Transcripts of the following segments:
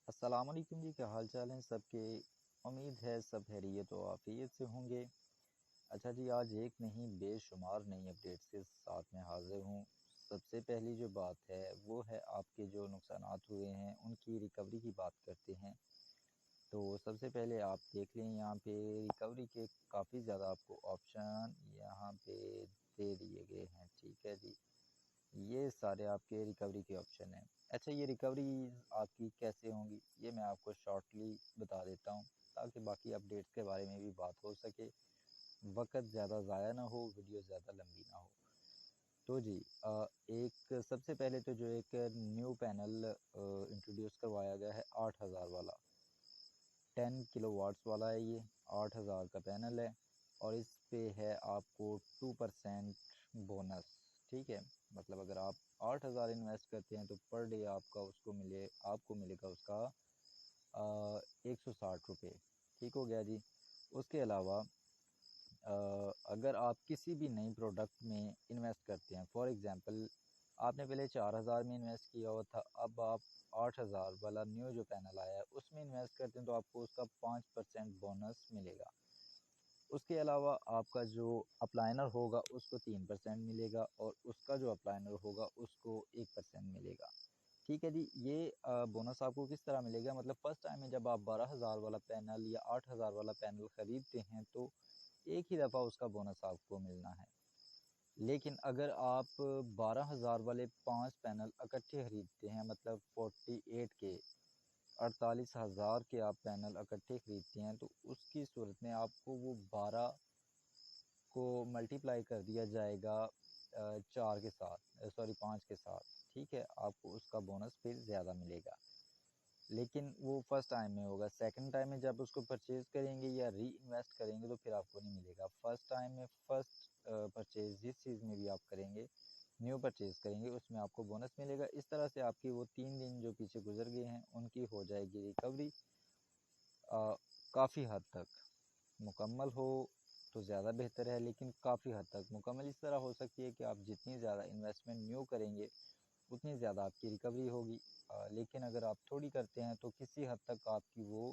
السلام علیکم جی، کیا حال چال ہیں سب کے؟ امید ہے سب خیریت و عافیت سے ہوں گے۔ اچھا جی، آج ایک نہیں بے شمار نئی اپڈیٹس کے ساتھ میں حاضر ہوں۔ سب سے پہلی جو بات ہے وہ ہے آپ کے جو نقصانات ہوئے ہیں ان کی ریکوری کی بات کرتے ہیں۔ تو سب سے پہلے آپ دیکھ لیں یہاں پہ ریکوری کے کافی زیادہ آپ کو آپشن یہاں پہ دے دیے گئے ہیں، ٹھیک ہے جی۔ یہ سارے آپ کے ریکوری کے آپشن ہیں۔ اچھا، یہ ریکوری آپ کی کیسے ہوں گی یہ میں آپ کو شارٹلی بتا دیتا ہوں تاکہ باقی اپڈیٹس کے بارے میں بھی بات ہو سکے، وقت زیادہ ضائع نہ ہو، ویڈیو زیادہ لمبی نہ ہو۔ تو جی ایک سب سے پہلے تو جو ایک نیو پینل انٹروڈیوس کروایا گیا ہے 8000 والا، 10 کلو واٹس والا ہے، یہ 8000 کا پینل ہے اور اس پہ ہے آپ کو 2% بونس، ٹھیک ہے۔ مطلب اگر آپ 8000 انویسٹ کرتے ہیں تو پر ڈے آپ کو ملے گا اس کا 160 روپے، ٹھیک ہو گیا جی۔ اس کے علاوہ اگر آپ کسی بھی نئی پروڈکٹ میں انویسٹ کرتے ہیں، فار ایگزامپل آپ نے پہلے 4000 میں انویسٹ کیا ہوا تھا، اب آپ 8000 والا نیو جو پینل آیا ہے اس میں انویسٹ کرتے ہیں تو آپ کو اس کا 5% بونس ملے گا۔ اس کے علاوہ آپ کا جو اپلائنر ہوگا اس کو 3% ملے گا اور اس کا جو اپلائنر ہوگا اس کو 1% ملے گا، ٹھیک ہے جی۔ یہ بونس آپ کو کس طرح ملے گا؟ مطلب فرسٹ ٹائم میں جب آپ 12000 والا پینل یا 8000 والا پینل خریدتے ہیں تو ایک ہی دفعہ اس کا بونس آپ کو ملنا ہے، لیکن اگر آپ 12000 والے 5 پینل اکٹھے خریدتے ہیں، مطلب 48,000 کے آپ پینل اکٹھے خریدتے ہیں تو اس کی صورت میں آپ کو وہ 12 کو ملٹیپلائی کر دیا جائے گا 5 کے ساتھ، ٹھیک ہے۔ آپ کو اس کا بونس پھر زیادہ ملے گا، لیکن وہ فرسٹ ٹائم میں ہوگا۔ سیکنڈ ٹائم میں جب اس کو پرچیز کریں گے یا ری انویسٹ کریں گے تو پھر آپ کو نہیں ملے گا۔ فرسٹ ٹائم میں فرسٹ پرچیز جس چیز میں بھی آپ کریں گے، نیو پرچیز کریں گے، اس میں آپ کو بونس ملے گا۔ اس طرح سے آپ کی وہ 3 دن جو پیچھے گزر گئے ہیں ان کی ہو جائے گی ریکوری۔ کافی حد تک مکمل ہو تو زیادہ بہتر ہے، لیکن کافی حد تک مکمل اس طرح ہو سکتی ہے کہ آپ جتنی زیادہ انویسٹمنٹ نیو کریں گے اتنی زیادہ آپ کی ریکوری ہوگی، لیکن اگر آپ تھوڑی کرتے ہیں تو کسی حد تک آپ کی وہ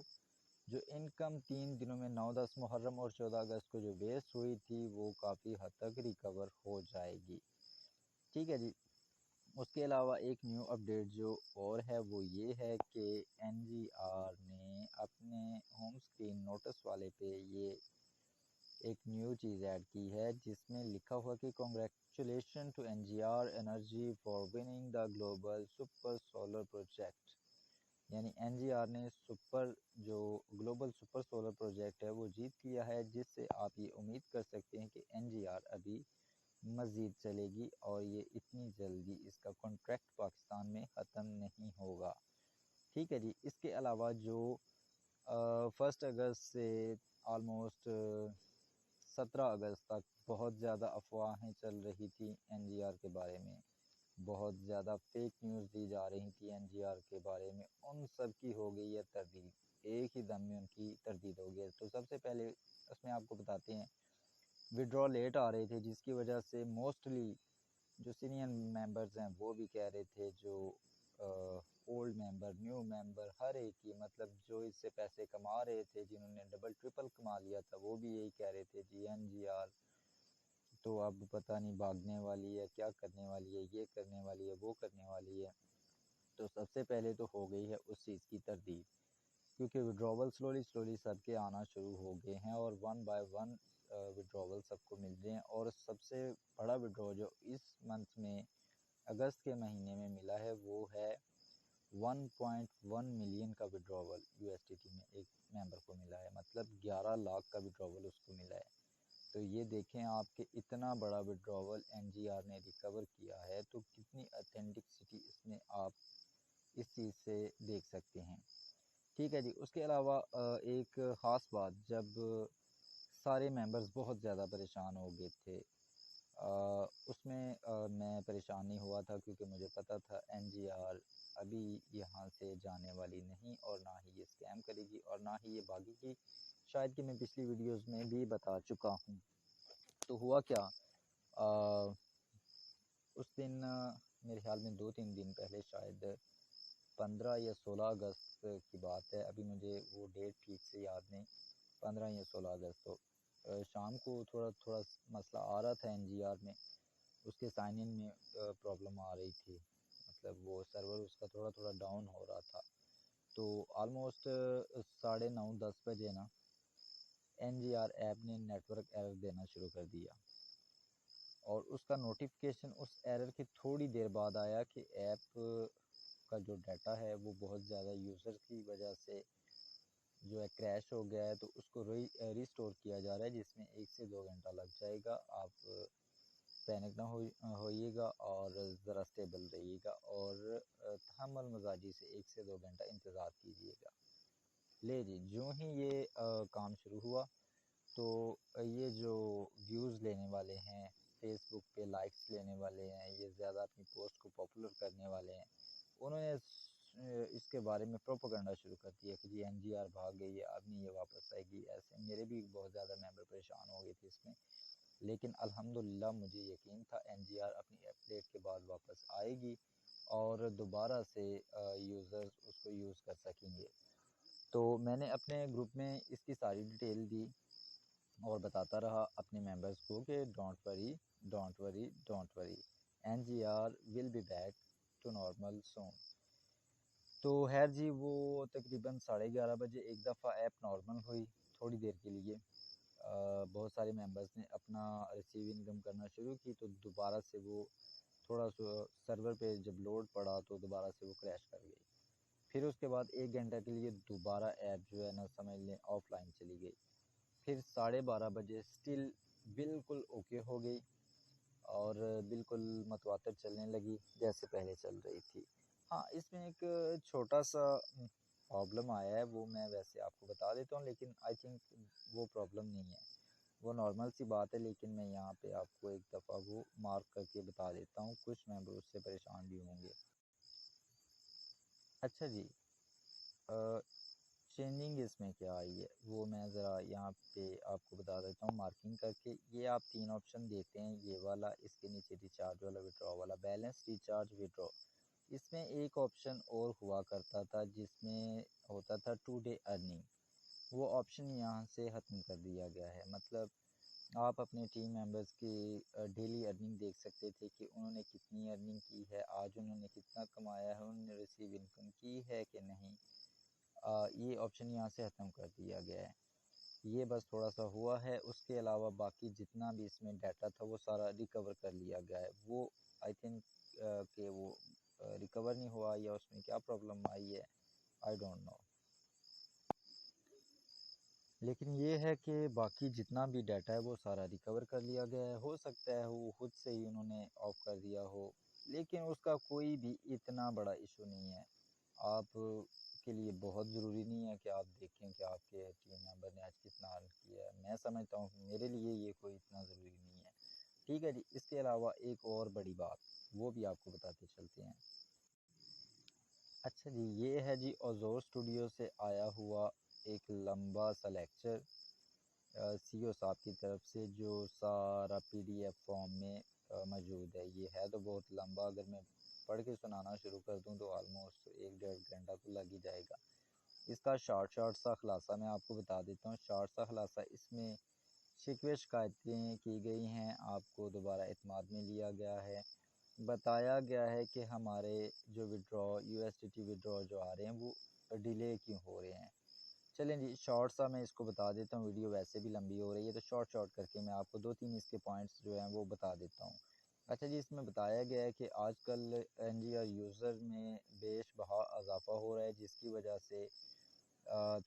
جو انکم 3 دنوں میں 9، 10 محرم اور 14 اگست کو جو ویسٹ ہوئی تھی وہ کافی حد تک ریکور ہو جائے گی، ٹھیک ہے جی۔ اس کے علاوہ ایک نیو اپڈیٹ جو اور ہے وہ یہ ہے کہ NGR نے اپنے ہوم اسکرین نوٹس والے پہ یہ ایک نیو چیز ایڈ کی ہے جس میں لکھا ہوا کہ congratulation to NGR energy for winning the global super solar project, یعنی NGR نے جو گلوبل سپر سولر پروجیکٹ ہے وہ جیت لیا ہے، جس سے آپ یہ امید کر سکتے ہیں کہ NGR ابھی مزید چلے گی اور یہ اتنی جلدی اس کا کانٹریکٹ پاکستان میں ختم نہیں ہوگا، ٹھیک ہے جی۔ اس کے علاوہ جو 1 اگست سے آلموسٹ 17 اگست تک بہت زیادہ افواہیں چل رہی تھی NGR کے بارے میں، بہت زیادہ فیک نیوز دی جا رہی تھی NGR کے بارے میں، ان سب کی ہو گئی ہے تردید، ایک ہی دم میں ان کی تردید ہو گئی ہے۔ تو سب سے پہلے اس میں آپ کو بتاتے ہیں وڈرا لیٹ آ رہے تھے جس کی وجہ سے موسٹلی جو سینئر ممبرز ہیں وہ بھی کہہ رہے تھے، جو اولڈ ممبر نیو ممبر ہر ایک کی، مطلب جو اس سے پیسے کما رہے تھے جنہوں نے ڈبل ٹرپل کما لیا تھا وہ بھی یہی کہہ رہے تھے جی NGR تو اب پتہ نہیں بھاگنے والی ہے، کیا کرنے والی ہے، یہ کرنے والی ہے، وہ کرنے والی ہے۔ تو سب سے پہلے تو ہو گئی ہے اس چیز کی تردید، کیونکہ وڈراول سلولی سب کے آنا شروع ہو گئے ہیں اور 1 بائی 1 وڈراول سب کو مل رہے ہیں، اور سب سے بڑا وڈرا جو اس منتھ میں اگست کے مہینے میں ملا ہے وہ ہے 1.1 ملین کا وڈراول USDT میں ایک ممبر کو ملا ہے، مطلب 11 لاکھ کا وڈراول اس کو ملا ہے۔ تو یہ دیکھیں آپ کہ اتنا بڑا وڈراول NGR نے ریکور کیا ہے تو کتنی اتھینٹکسٹی اس میں آپ اس چیز سے دیکھ سکتے ہیں، ٹھیک ہے جی۔ اس کے علاوہ ایک خاص بات، جب سارے ممبرز بہت زیادہ پریشان ہو گئے تھے، اس میں میں پریشان نہیں ہوا تھا کیونکہ مجھے پتہ تھا NGR ابھی یہاں سے جانے والی نہیں اور نہ ہی یہ اسکیم کرے گی اور نہ ہی یہ بھاگے گی، شاید کہ میں پچھلی ویڈیوز میں بھی بتا چکا ہوں۔ تو ہوا کیا، اس دن میرے خیال میں 2-3 دن پہلے شاید 15 یا 16 اگست کی بات ہے، ابھی مجھے وہ ڈیٹ ٹھیک سے یاد نہیں، 15 یا 16 اگست کو شام کو تھوڑا مسئلہ آ رہا تھا NGR میں، اس کے سائن ان میں پرابلم آ رہی تھی، مطلب وہ سرور اس کا تھوڑا ڈاؤن ہو رہا تھا، تو آلموسٹ 9:30 10 بجے نا NGR ایپ نے نیٹ ورک ایرر دینا شروع کر دیا، اور اس کا نوٹیفیکیشن اس ایرر کی تھوڑی دیر بعد آیا کہ ایپ کا جو ڈیٹا ہے وہ بہت زیادہ یوزر کی وجہ سے جو ہے کریش ہو گیا ہے، تو اس کو ریسٹور کیا جا رہا ہے، جس میں 1 سے 2 گھنٹہ لگ جائے گا۔ آپ پینک نہ ہوئیے گا اور ذرا اسٹیبل رہیے گا، اور تحمل مزاجی سے 1 سے 2 گھنٹہ انتظار کیجیے گا۔ لے جی، جو ہی یہ کام شروع ہوا تو یہ جو ویوز لینے والے ہیں، فیس بک پہ لائکس لینے والے ہیں، یہ زیادہ اپنی پوسٹ کو پاپولر کرنے والے ہیں، انہوں نے اس کے بارے میں پروپیگنڈا شروع کر دیا کہ جی NGR بھاگ گئی ہے، اب نہیں یہ واپس آئے گی۔ ایسے میرے بھی بہت زیادہ ممبر پریشان ہو گئے تھے اس میں، لیکن الحمدللہ مجھے یقین تھا NGR اپنی اپڈیٹ کے بعد واپس آئے گی اور دوبارہ سے یوزرز اس کو یوز کر سکیں گے۔ تو میں نے اپنے گروپ میں اس کی ساری ڈیٹیل دی اور بتاتا رہا اپنے ممبرز کو کہ don't worry NGR will be back to normal soon. تو خیر جی، وہ تقریباً 11:30 بجے ایک دفعہ ایپ نارمل ہوئی تھوڑی دیر کے لیے، بہت سارے ممبرز نے اپنا ریسیو انکم کرنا شروع کی، تو دوبارہ سے وہ تھوڑا سا سرور پہ جب لوڈ پڑا تو دوبارہ سے وہ کریش کر گئی۔ پھر اس کے بعد 1 گھنٹہ کے لیے دوبارہ ایپ جو ہے نا سمجھ لیں آف لائن چلی گئی، پھر 12:30 بجے سٹل بالکل اوکے ہو گئی اور بالکل متواتر چلنے لگی جیسے پہلے چل رہی تھی۔ ہاں، اس میں ایک چھوٹا سا پرابلم آیا ہے، وہ میں ویسے آپ کو بتا دیتا ہوں، لیکن آئی تھنک وہ پرابلم نہیں ہے، وہ نارمل سی بات ہے، لیکن میں یہاں پہ آپ کو ایک دفعہ وہ مارک کر کے بتا دیتا ہوں، کچھ ممبر اس سے پریشان بھی ہوں گے۔ اچھا جی، چینجنگ اس میں کیا آئی ہے وہ میں ذرا یہاں پہ آپ کو بتا دیتا ہوں مارکنگ کر کے۔ یہ آپ 3 آپشن دیتے ہیں، یہ والا، اس کے نیچے ریچارج والا، وڈرا والا، بیلنس، ریچارج، وڈرا۔ اس میں ایک آپشن اور ہوا کرتا تھا جس میں ہوتا تھا 2 ڈے ارننگ، وہ آپشن یہاں سے ختم کر دیا گیا ہے۔ مطلب آپ اپنے ٹیم ممبرز کی ڈیلی ارننگ دیکھ سکتے تھے کہ انہوں نے کتنی ارننگ کی ہے، آج انہوں نے کتنا کمایا ہے، انہوں نے ریسیو انکم کی ہے کہ نہیں، یہ آپشن یہاں سے ختم کر دیا گیا ہے۔ یہ بس تھوڑا سا ہوا ہے، اس کے علاوہ باقی جتنا بھی اس میں ڈیٹا تھا وہ سارا ریکور کر لیا گیا ہے۔ وہ آئی تھنک کہ وہ ریکور نہیں ہوا، یا اس میں کیا پرابلم آئی ہے، آئی ڈونٹ نو، لیکن یہ ہے کہ باقی جتنا بھی ڈیٹا ہے وہ سارا ریکور کر لیا گیا ہے۔ ہو سکتا ہے وہ خود سے ہی انہوں نے آف کر دیا ہو، لیکن اس کا کوئی بھی اتنا بڑا ایشو نہیں ہے۔ آپ کے لیے بہت ضروری نہیں ہے کہ آپ دیکھیں کہ آپ کے ٹیم ممبر نے آج کتنا ارن کیا ہے، میں سمجھتا ہوں میرے لیے یہ کوئی اتنا ضروری نہیں ہے۔ ٹھیک ہے جی، اس کے علاوہ ایک اور بڑی بات وہ بھی آپ کو بتاتے چلتے ہیں۔ اچھا جی، یہ ہے جی اوزور اسٹوڈیو سے آیا ہوا ایک لمبا سا لیکچر CEO صاحب کی طرف سے، جو سارا PDF فارم میں موجود ہے۔ یہ ہے تو بہت لمبا، اگر میں پڑھ کے سنانا شروع کر دوں تو آلموسٹ 1 ڈیڑھ گھنٹہ تو لگ ہی جائے گا۔ اس کا شارٹ سا خلاصہ میں آپ کو بتا دیتا ہوں۔ شارٹ سا خلاصہ، اس میں شکوے شکایتیں کی گئی ہیں، آپ کو دوبارہ اعتماد میں لیا گیا ہے، بتایا گیا ہے کہ ہمارے جو وڈرا USDT وڈرا جو آ رہے ہیں وہ ڈیلے کیوں ہو رہے ہیں۔ چلیں جی، شارٹ سا میں اس کو بتا دیتا ہوں، ویڈیو ویسے بھی لمبی ہو رہی ہے تو شارٹ کر کے میں آپ کو 2-3 اس کے پوائنٹس جو ہیں وہ بتا دیتا ہوں۔ اچھا جی، اس میں بتایا گیا ہے کہ آج کل NGR یوزر میں بیش بہا اضافہ ہو رہا ہے، جس کی وجہ سے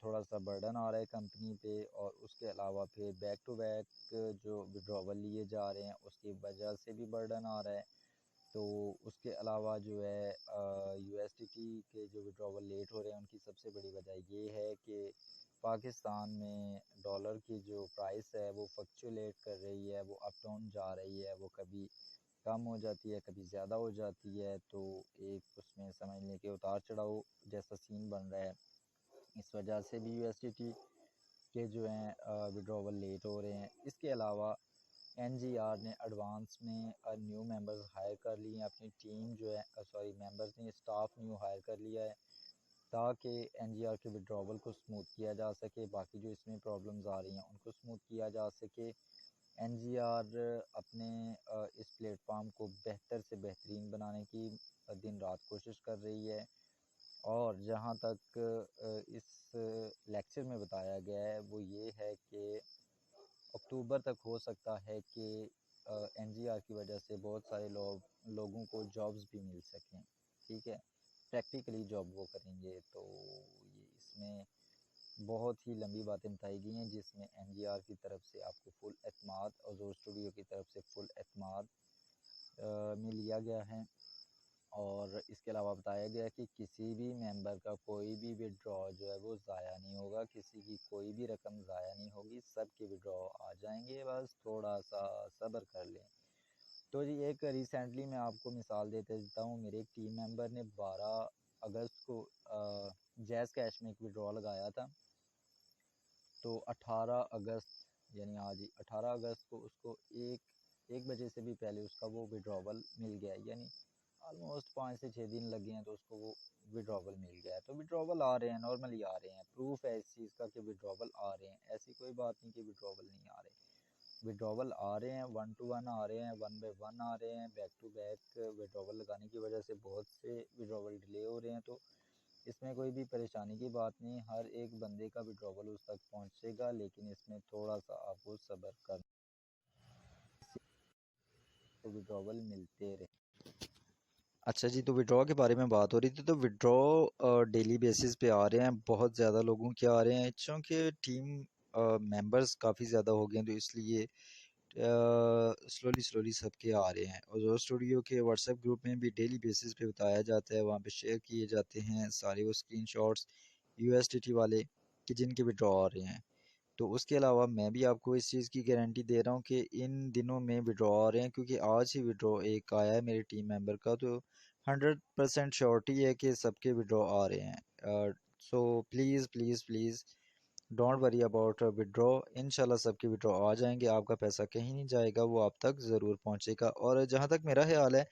تھوڑا سا برڈن آ رہا ہے کمپنی پہ، اور اس کے علاوہ پھر بیک ٹو بیک جو وڈراول لیے جا رہے ہیں اس کی وجہ سے بھی برڈن آ رہا ہے۔ تو اس کے علاوہ جو ہے USDT کے جو وڈراول لیٹ ہو رہے ہیں ان کی سب سے بڑی وجہ یہ ہے کہ پاکستان میں ڈالر کی جو پرائس ہے وہ فلکچولیٹ کر رہی ہے، وہ اپ ڈاؤن جا رہی ہے، وہ کبھی کم ہو جاتی ہے، کبھی زیادہ ہو جاتی ہے، تو ایک اس میں سمجھ لیں کہ اتار چڑھاؤ جیسا سین بن رہا ہے۔ اس وجہ سے بھی USDT کے جو ہیں وڈراول لیٹ ہو رہے ہیں۔ اس کے علاوہ NGR نے ایڈوانس میں نیو ممبرز ہائر کر لی ہیں، اپنی ٹیم جو ہے ممبرز نے اسٹاف نیو ہائر کر لیا ہے، تاکہ این جی آر کے وڈراول کو سموتھ کیا جا سکے، باقی جو اس میں پرابلمز آ رہی ہیں ان کو سموتھ کیا جا سکے۔ این جی آر اپنے اس پلیٹ فارم کو بہتر سے بہترین بنانے کی دن رات کوشش کر رہی ہے، اور جہاں تک اس لیکچر میں بتایا گیا ہے وہ یہ ہے کہ اکتوبر تک ہو سکتا ہے کہ این جی آر کی وجہ سے بہت سارے لوگوں کو جابز بھی مل سکیں، ٹھیک ہے، پریکٹیکلی جاب وہ کریں گے۔ تو یہ اس میں بہت ہی لمبی باتیں بتائی گئی ہیں، جس میں این جی آر کی طرف سے آپ کو فل اعتماد اور زور اسٹوڈیو کی طرف سے فل اعتماد میں لیا گیا ہے، اور اس کے علاوہ بتایا گیا کہ کسی بھی ممبر کا کوئی بھی وڈرا جو ہے وہ ضائع نہیں ہوگا، کسی کی کوئی بھی رقم ضائع نہیں ہوگی، سب کے وڈرا آ جائیں گے، بس تھوڑا سا صبر کر لیں۔ تو جی ایک ریسنٹلی میں آپ کو مثال دیتا ہوں، میرے ایک ٹیم ممبر نے 12 اگست کو جیز کیش میں ایک وڈرا لگایا تھا، تو 18 اگست یعنی آج 18 اگست کو اس کو ایک بجے سے بھی پہلے اس کا وہ وڈراول مل گیا، یعنی آلموسٹ 5 سے 6 دن لگے ہیں تو اس کو وہ وڈراول مل گیا ہے۔ تو وڈراول آ رہے ہیں، نارملی آ رہے ہیں، پروف ہے اس چیز کا کہ وڈراول آ رہے ہیں، ایسی کوئی بات نہیں کہ وڈراول نہیں آ رہے، وڈراول آ رہے ہیں، 1 to 1 آ رہے ہیں، 1 by 1 آ رہے ہیں، بیک ٹو بیک وڈراول لگانے کی وجہ سے بہت سے وڈراول ڈیلے ہو رہے ہیں۔ تو اس میں کوئی بھی پریشانی کی بات نہیں، ہر ایک بندے کا وڈراول اس تک پہنچے گا، لیکن اس میں تھوڑا سا آپ کو صبر کرنا، وڈراول ملتے رہے۔ اچھا جی، تو وڈرا کے بارے میں بات ہو رہی تھی، تو وڈرا ڈیلی بیسس پہ آ رہے ہیں، بہت زیادہ لوگوں کے آ رہے ہیں، چونکہ ٹیم ممبرز کافی زیادہ ہو گئے ہیں، تو اس لیے سلولی سب کے آ رہے ہیں، اور زور اسٹوڈیو کے واٹس ایپ گروپ میں بھی ڈیلی بیسس پہ بتایا جاتا ہے، وہاں پہ شیئر کیے جاتے ہیں سارے وہ screen shots U S D T والے کہ جن کے وڈرا آ رہے ہیں۔ تو اس کے علاوہ میں بھی آپ کو اس چیز کی گارنٹی دے رہا ہوں کہ ان دنوں میں وڈرا آ رہے ہیں، کیونکہ آج ہی وڈرا ایک آیا ہے میرے ٹیم ممبر کا، تو 100% شیورٹی ہے کہ سب کے وڈرا آ رہے ہیں۔ So please please please don't worry about Vadra, انشاءاللہ سب کے وڈرا آ جائیں گے، آپ کا پیسہ کہیں نہیں جائے گا، وہ آپ تک ضرور پہنچے گا۔ اور جہاں تک میرا خیال ہے،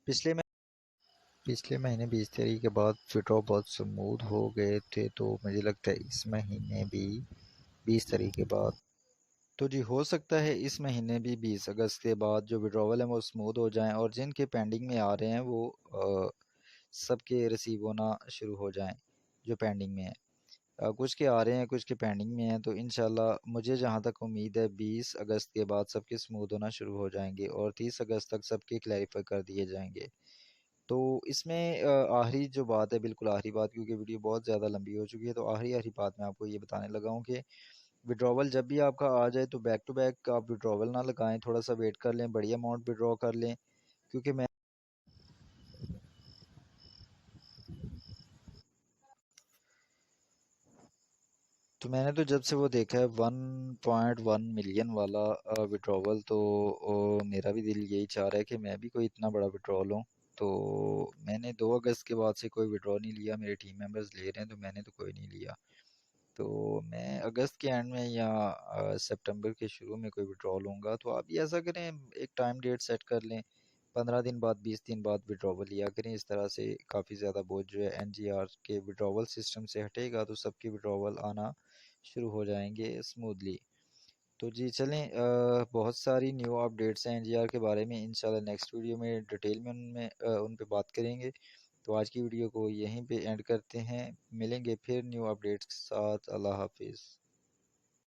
پچھلے مہینے 20 تاریخ کے بعد وڈرا بہت سموتھ ہو گئے تھے، تو مجھے لگتا ہے اس مہینے بھی 20 تاریخ کے بعد، تو جی ہو سکتا ہے اس مہینے بھی 20 اگست کے بعد جو وڈراول ہیں وہ سموتھ ہو جائیں، اور جن کے پینڈنگ میں آ رہے ہیں وہ سب کے ریسیو ہونا شروع ہو جائیں جو پینڈنگ میں ہیں۔ کچھ کے آ رہے ہیں، کچھ کے پینڈنگ میں ہیں، تو انشاءاللہ مجھے جہاں تک امید ہے 20 اگست کے بعد سب کے سموتھ ہونا شروع ہو جائیں گے، اور 30 اگست تک سب کے کلیریفائی کر دیے جائیں گے۔ تو اس میں آخری جو بات ہے، بالکل آخری بات، کیونکہ ویڈیو بہت زیادہ لمبی ہو چکی ہے، تو آخری بات میں آپ کو یہ بتانے لگا ہوں کہ وڈراول جب بھی آپ کا آ جائے تو بیک ٹو بیک آپ وڈراول نہ لگائیں، تھوڑا سا ویٹ کر لیں، بڑی اماؤنٹ وڈرا کر لیں، کیونکہ میں نے تو جب سے وہ دیکھا ہے 1.1 ملین والا وڈراول، تو میرا بھی دل یہی چاہ رہا ہے کہ میں بھی کوئی اتنا بڑا وڈرا لوں۔ تو میں نے 2 اگست کے بعد سے کوئی وڈرا نہیں لیا، میرے ٹیم ممبرز لے رہے ہیں تو میں نے تو کوئی نہیں لیا، تو میں اگست کے اینڈ میں یا سپٹمبر کے شروع میں کوئی وڈرا لوں گا۔ تو آپ بھی ایسا کریں، ایک ٹائم ڈیٹ سیٹ کر لیں، 15 دن بعد 20 دن بعد وڈراول لیا کریں، اس طرح سے کافی زیادہ بوجھ جو ہے این جی آر کے وڈراول سسٹم سے ہٹے گا، تو سب کے وڈراول آنا شروع ہو جائیں گے سموتھلی۔ تو جی چلیں، بہت ساری نیو اپڈیٹس ہیں این جی آر کے بارے میں، انشاءاللہ نیکسٹ ویڈیو میں ڈیٹیل میں ان پہ بات کریں گے۔ تو آج کی ویڈیو کو یہیں پہ اینڈ کرتے ہیں، ملیں گے پھر نیو اپڈیٹس کے ساتھ، اللہ حافظ۔